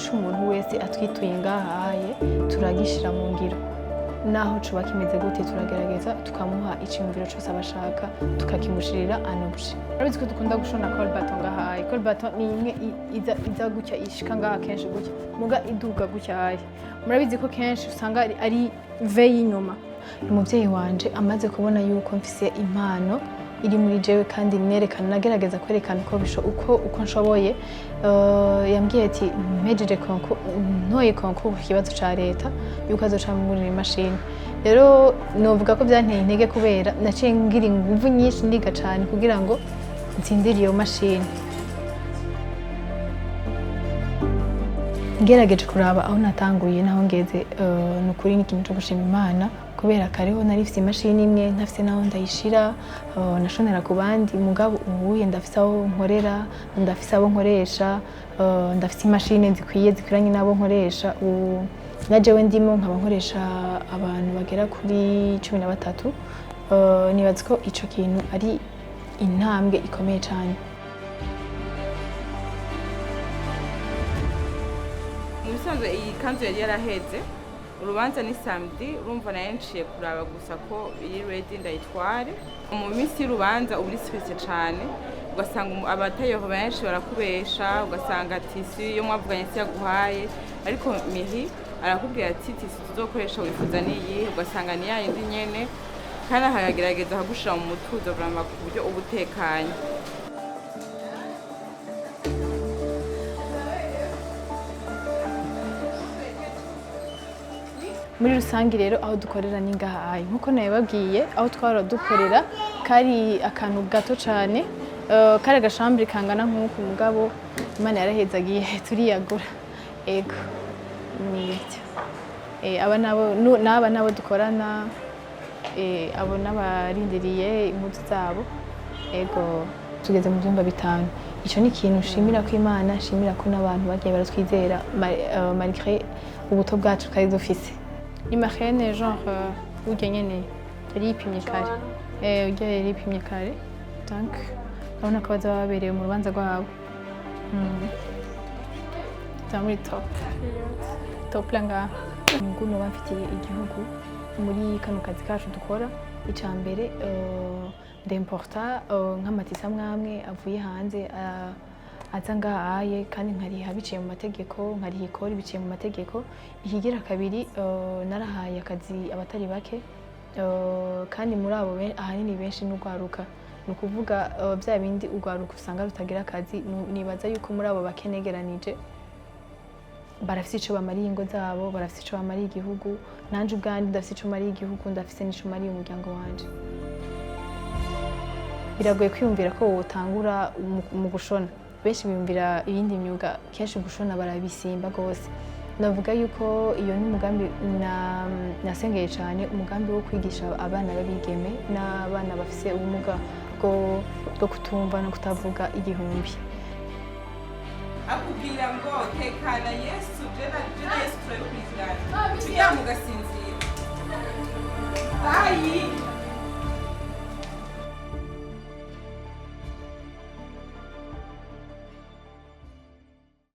c'umuntu wese atwituye ngahaye turagishira mu ngiro naho cuba kimeze gute turagerageza tukamuha iciyumviro cyose abashaka tukakimushirira anobje. Murabizi ko dukunda gushona col bâton ngahaye. Col bâton ni imwe iza gutya ishika ngaha kenshi gutya muga iduga gutya haye. Murabizi ko kenshi usanga ari ve y'inyuma. Umuvyeyi wanje amaze kubona yuko mfise impano iri muri jewe kandi nerekana nagerageza kwerekana uko nshoboye, yambwiye ati mpejeje ntoye concours ku kibazo ca leta yuko azoca muri imashini. Rero novuga ko byanteye intege kubera naciye ngira inguvu nyinshi ndiga cane kugira ngo ntsindire iyo mashini. Ngerageje kuraba aho natanguye naho ngeze, nukuri ni ikintu cyo gushima Imana kubera kariho nari mfise imashini imwe ntafise naho ndayishira, nashonera ku bandi mugabo ubuye ndafise aho nkorera, ndafise abo nkoresha, ndafise imashini zikwiranye n'abo nkoresha. Na jewe ndimo nkaba nkoresha abantu bagera kuri 13. Nibaza ko ico kintu ari intambwe ikomeye cyane. Mubisanzwe iyi kanzu yari yaraheze, urubanza ni samedi, urumva naye nciye kuraba gusa ko iyi ready ndayitware. Mu minsi y'urubanza uba uri stress cyane, ugasanga abatayeho benshi barakubesha, ugasanga tisi yo mwavuganye si yaguhaye, ariko Miri arakubwira ati tisi tuzokoresha wifuza niyi, ugasanga ni yayindi nyene kandi akagerageza akagushira mu mutuzo vraiment ku buryo ubutekanye. Muri rusangi rero aho dukorera ni ngahaye nkuko nabibabwiye, aho twara dukorera kari akantu gato cyane, kari agashambire kangana nk'uko mugabo Imana yarahezagiye turiyagura. Ego nibyo. Aba nabo dukorana, abo n'abarindiriye impuzu zabo. Ego tugeze mu byumba 5. Ico ni ikintu nshimira ko Imana, nshimira ko n'abantu bagiye baratwizera malgré ubuto bwacu kari dufise. Imagine genre urya nyene yari yipimye kare, urya yari yipimye kare, donc urabona ko baza babereye mu rubanza rwabo. Muri top langa nguno bafitiye igihugu muri kano kazi kacu dukora. Icambere d'importa nk'amatisa mwamwe avuye hanze aza ngahaye kandi nkariha biciye mu mategeko, nkariha ikori biciye mu mategeko. Ikigira kabiri, narahaye akazi abatari bake, kandi muri abo ahanini benshi n'ugwaruka. Nukuvuga bya bindi ugwaruka usanga rutagira akazi, nibaza yuko muri abo bakenegeranije barafise ico bamariye ingo zabo, barafise ico bamariye igihugu. Nanje ubwandi ndafise ico mariye igihugu, ndafise n'ico mariye umuryango wanje. Biragoye kwiyumvira ko wotangura mu gushona. Benshi biyumvira ibindi myuga, kenshi gushona barabisimba gose. Navuga yuko iyo n'umugambi nasengeye cyane, umugambi wo kwigisha abana babigeme n'abana bafise ubumuga bwo kutumva no kutavuga igihumbi. Akubwira ngo tekana Yesu